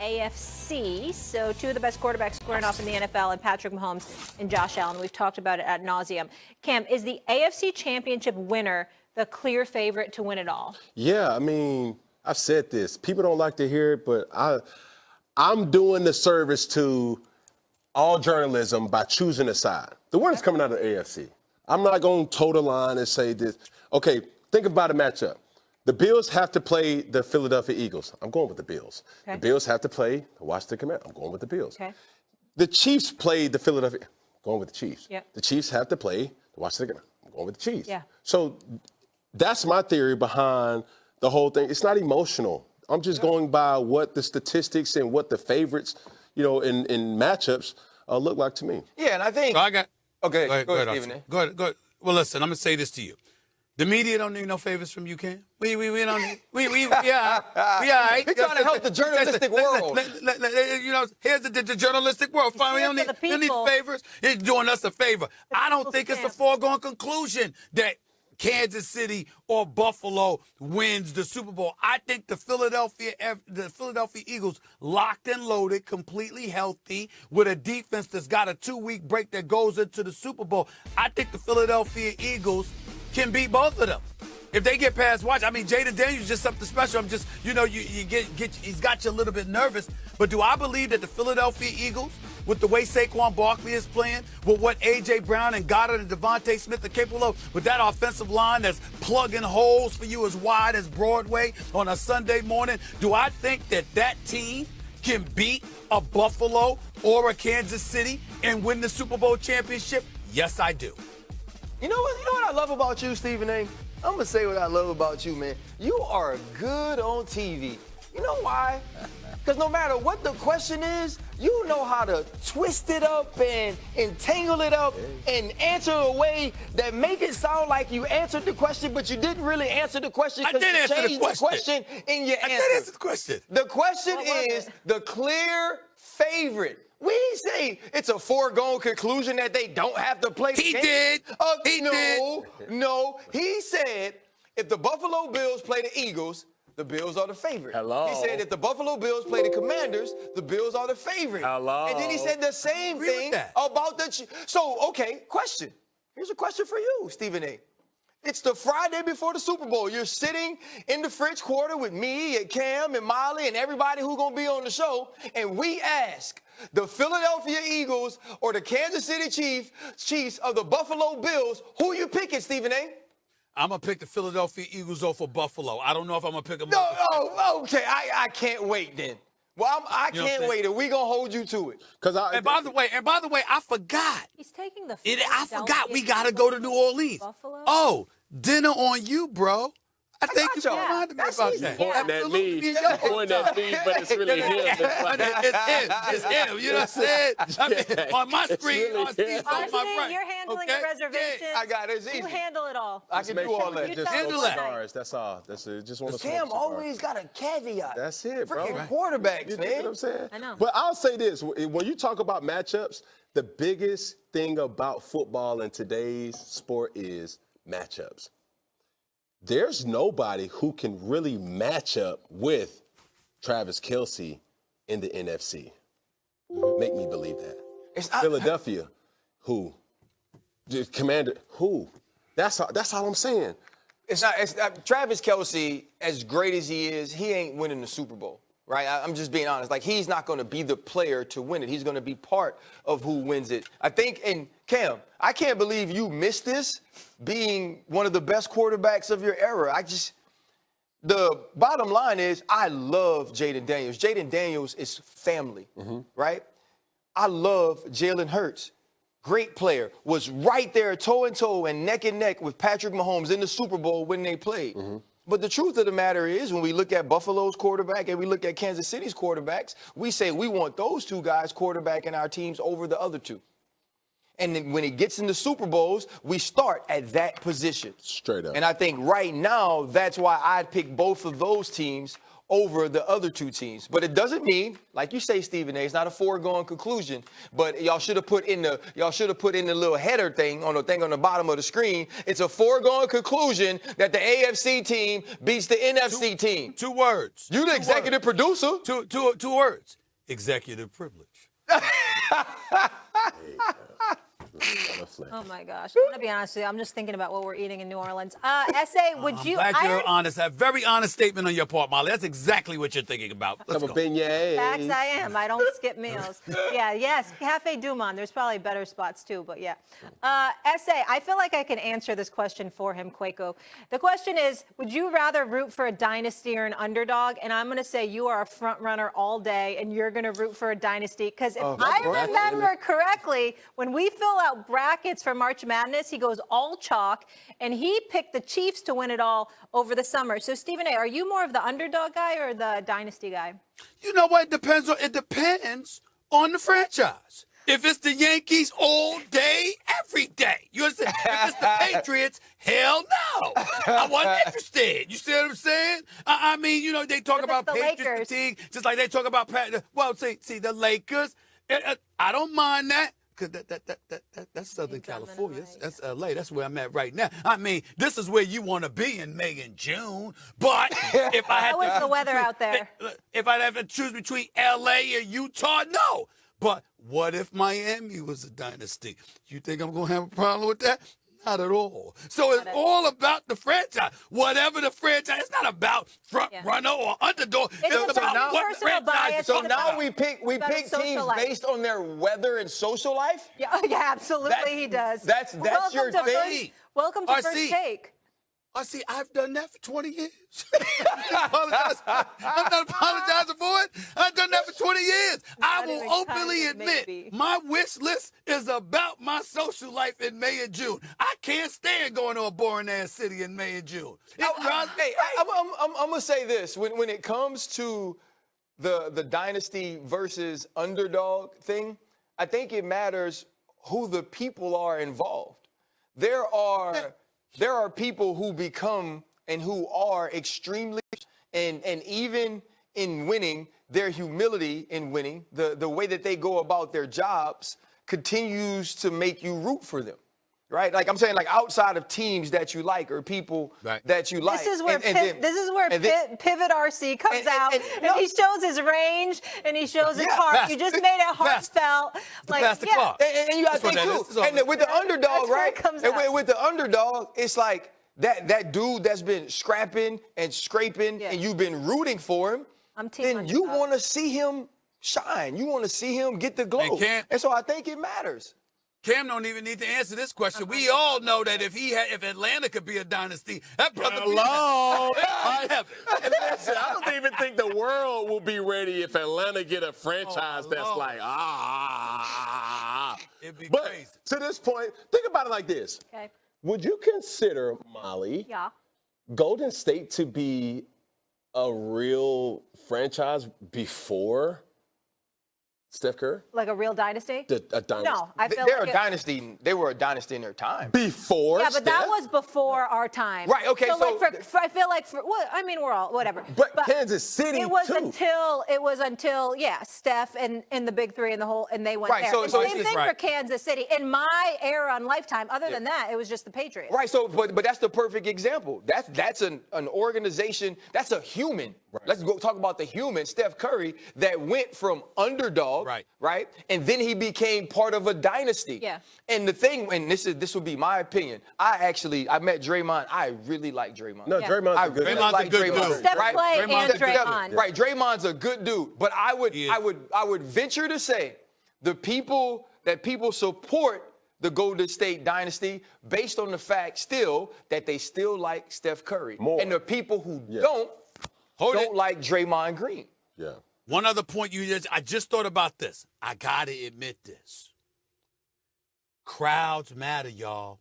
AFC. So two of the best quarterbacks squaring off in the NFL, and Patrick Mahomes and Josh Allen. We've talked about it ad nauseum. Cam, is the AFC Championship winner the clear favorite to win it all? Yeah, I mean, I've said this. People don't like to hear it, but I'm doing the service to all journalism by choosing a side. The winner's coming out of the AFC. I'm not going to toe the line and say this. Okay, think about a matchup. The Bills have to play the Philadelphia Eagles. I'm going with the Bills. Okay. The Bills have to play the Washington Commanders. I'm going with the Bills. Okay. The Chiefs played the Philadelphia. I'm going with the Chiefs. Yep. The Chiefs have to play the Washington Commanders. I'm going with the Chiefs. Yeah. So that's my theory behind the whole thing. It's not emotional. I'm just going by what the statistics and what the favorites, in matchups look like to me. Yeah, and I think. So I got. Okay, go ahead, Stephen. Go ahead. Well, listen, I'm gonna say this to you. The media don't need no favors from you, Cam. We don't need. We all right. We're trying to help the journalistic world. Here's the journalistic world. Fine, we don't need favors. He's doing us a favor. I don't think it's a foregone conclusion that Kansas City or Buffalo wins the Super Bowl. I think the Philadelphia Eagles, locked and loaded, completely healthy, with a defense that's got a 2-week break that goes into the Super Bowl. I think the Philadelphia Eagles can beat both of them. If they get past watch, I mean, Jaden Daniels is just something special. I'm just, he's got you a little bit nervous. But do I believe that the Philadelphia Eagles, with the way Saquon Barkley is playing, with what A.J. Brown and Goddard and Devontae Smith are capable of, with that offensive line that's plugging holes for you as wide as Broadway on a Sunday morning, do I think that team can beat a Buffalo or a Kansas City and win the Super Bowl championship? Yes, I do. You know what I love about you, Stephen A? I'm going to say what I love about you, man. You are good on TV. You know why? Because no matter what the question is, you know how to twist it up and entangle it up and answer a way that make it sound like you answered the question, but you didn't really answer the question because you changed the question in your answer. I did answer the question. The question is the clear favorite. We say it's a foregone conclusion that they don't have to play the game. He did. No. He said if the Buffalo Bills play the Eagles, the Bills are the favorite. Hello. He said if the Buffalo Bills play the Commanders, the Bills are the favorite. Hello. And then he said the same thing about the So, okay, question. Here's a question for you, Stephen A. It's the Friday before the Super Bowl. You're sitting in the French Quarter with me and Cam and Molly and everybody who's going to be on the show, and we ask the Philadelphia Eagles or the Kansas City Chiefs of the Buffalo Bills, who you picking, Stephen A? I'm going to pick the Philadelphia Eagles over Buffalo. I don't know if I'm going to pick them. No, okay. I can't wait then. Well, I can't wait, and we gonna hold you to it. And by the way, I forgot. He's taking the. I forgot. We gotta go to New Orleans. Buffalo? Oh, dinner on you, bro. I think you reminded me about that. Pointing at me, but it's really him. It's him. You know what I'm saying? I mean, on my screen, on Steve's on my right. You're handling the reservations. Yeah, I got it. It's easy. You handle it all. I can do all that. Just handle that. Stars. That's all. That's it. Just want to. Cam always got a caveat. That's it, bro. Freaking quarterbacks, you man. know what I'm saying? I know. But I'll say this: when you talk about matchups, the biggest thing about football in today's sport is matchups. There's nobody who can really match up with Travis Kelce in the NFC. Make me believe that. It's Philadelphia, who? The Commander, who? That's all I'm saying. It's not Travis Kelce, as great as he is, he ain't winning the Super Bowl, right? I'm just being honest. Like, he's not going to be the player to win it. He's going to be part of who wins it. I think, and Cam, I can't believe you missed this, being one of the best quarterbacks of your era. The bottom line is, I love Jaden Daniels. Jaden Daniels is family, right? I love Jalen Hurts. Great player. Was right there toe-in-toe and neck with Patrick Mahomes in the Super Bowl when they played. But the truth of the matter is, when we look at Buffalo's quarterback and we look at Kansas City's quarterbacks, we say we want those two guys quarterbacking our teams over the other two. And then when it gets into Super Bowls, we start at that position. Straight up. And I think right now, that's why I'd pick both of those teams over the other two teams. But it doesn't mean, like you say, Stephen A., it's not a foregone conclusion. But y'all should have put in the little header thing on the bottom of the screen. It's a foregone conclusion that the AFC team beats the NFC team. 2 words. You the executive producer. Two words. Executive privilege. Oh my gosh! I'm gonna be honest with you. I'm just thinking about what we're eating in New Orleans. SA, would you? Glad you're honest. A very honest statement on your part, Molly. That's exactly what you're thinking about. Let's go. Facts, I am. I don't skip meals. Yeah, yes. Cafe Du Monde. There's probably better spots too, but yeah. SA, I feel like I can answer this question for him, Quaco. The question is, would you rather root for a dynasty or an underdog? And I'm gonna say you are a front runner all day, and you're gonna root for a dynasty because if I remember correctly, when we fill out brackets for March Madness, he goes all chalk, and he picked the Chiefs to win it all over the summer. So, Stephen A., are you more of the underdog guy or the dynasty guy? You know what? It depends on the franchise. If it's the Yankees all day, every day. You understand? If it's the Patriots, hell no. I wasn't interested. You see what I'm saying? I mean, you know, they talk about Patriots fatigue, just like they talk about see the Lakers. I don't mind that. Cause that's Southern California. That's LA. That's where I'm at right now. I mean, this is where you want to be in May and June. But if I had How is the weather out there? If I'd have to choose between LA or Utah, no. But what if Miami was a dynasty? You think I'm gonna have a problem with that? Not at all. So it's all about the franchise. Whatever the franchise, it's not about front runner or underdog. It's about what franchise. So now we pick teams based on their weather and social life? Yeah, absolutely he does. That's your thing. Welcome to First Take. See, I've done that for 20 years. I'm not apologizing for it. I've done that for 20 years. I will openly admit my wish list is about my social life in May and June. I can't stand going to a boring-ass city in May and June. I'm going to say this. When it comes to the dynasty versus underdog thing, I think it matters who the people are involved. There are people who become and who are extremely, and even in winning, their humility in winning, the way that they go about their jobs continues to make you root for them, right? Like I'm saying, like outside of teams that you like or people that you like. This is where Pivot RC comes out and he shows his range and he shows his heart. You just made it heartfelt. Like, and you got to think too. And with the underdog, right? And with the underdog, it's like that dude that's been scrapping and scraping and you've been rooting for him. Then you want to see him shine. You want to see him get the glow. And so I think it matters. Cam don't even need to answer this question. We all know that if Atlanta could be a dynasty, that brother. Hello. Listen, I don't even think the world will be ready if Atlanta get a franchise that's like It'd be but crazy. To this point, think about it like this. Okay. Would you consider, Molly, Golden State to be a real franchise before Steph Curry? Like a real dynasty? A dynasty. No, I feel they're a dynasty. They were a dynasty in their time. Before Yeah, but Steph? that was before our time. Right, okay, So, like I feel like we're all, whatever. But Kansas City, it was too. until Steph and the big three and they went there. So same thing for Kansas City. In my era and lifetime, other than that, it was just the Patriots. Right, so, but that's the perfect example. That's an organization, that's a human. Right. Let's go talk about the human, Steph Curry, that went from underdog, right? And then he became part of a dynasty. Yeah. And the thing, and this would be my opinion, I met Draymond. I really like Draymond. No, Draymond's a good dude. Draymond's a good dude. Steph Clay and Draymond. Right, Draymond's a good dude. But I would venture to say the people support the Golden State dynasty based on the fact still that they still like Steph Curry. More. And the people who don't like Draymond Green. Yeah. One other point I just thought about this. I got to admit this. Crowds matter, y'all.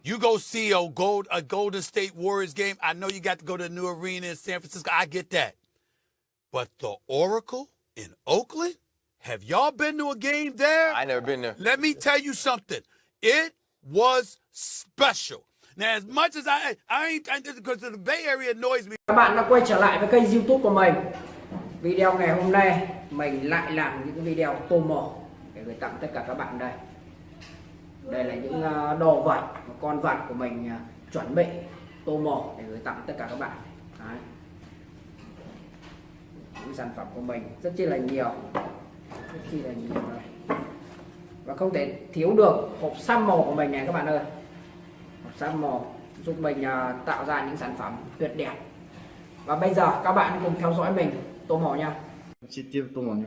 You go see a Golden State Warriors game. I know you got to go to the new arena in San Francisco. I get that. But the Oracle in Oakland, have y'all been to a game there? I never been there. Let me tell you something. It was special. Now, as much as I ain't, because the Bay Area annoys me. Các bạn đã quay trở lại với kênh YouTube của mình. Video ngày hôm nay mình lại làm những video tô màu để gửi tặng tất cả các bạn đây. Đây là những đồ vật, con vật của mình chuẩn bị tô màu để gửi tặng tất cả các bạn. Đấy. Những sản phẩm của mình rất chi là nhiều, đây. Và không thể thiếu được hộp xăm màu của mình này các bạn ơi. Hộp xăm màu giúp mình tạo ra những sản phẩm tuyệt đẹp. Và bây giờ các bạn cùng theo dõi mình tô màu nha. Chi tiêu tô màu nhé.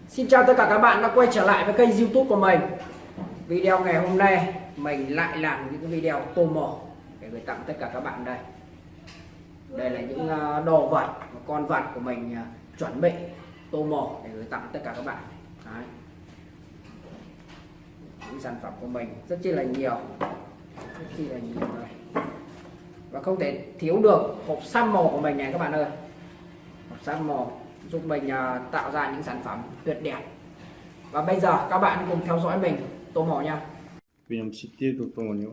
Xin chào tất cả các bạn đã quay trở lại với kênh YouTube của mình. Video ngày hôm nay mình lại làm những video tô màu để gửi tặng tất cả các bạn đây. Đây là những đồ vật, con vật của mình chuẩn bị tô màu để gửi tặng tất cả các bạn. Đấy. Những sản phẩm của mình rất chi là nhiều, đây. Và không thể thiếu được hộp xăm màu của mình này các bạn ơi. Hộp xăm màu giúp mình tạo ra những sản phẩm tuyệt đẹp. Và bây giờ các bạn cùng theo dõi mình tô màu nha. 그냥 집게 뒀더만요.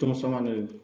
좀 써만을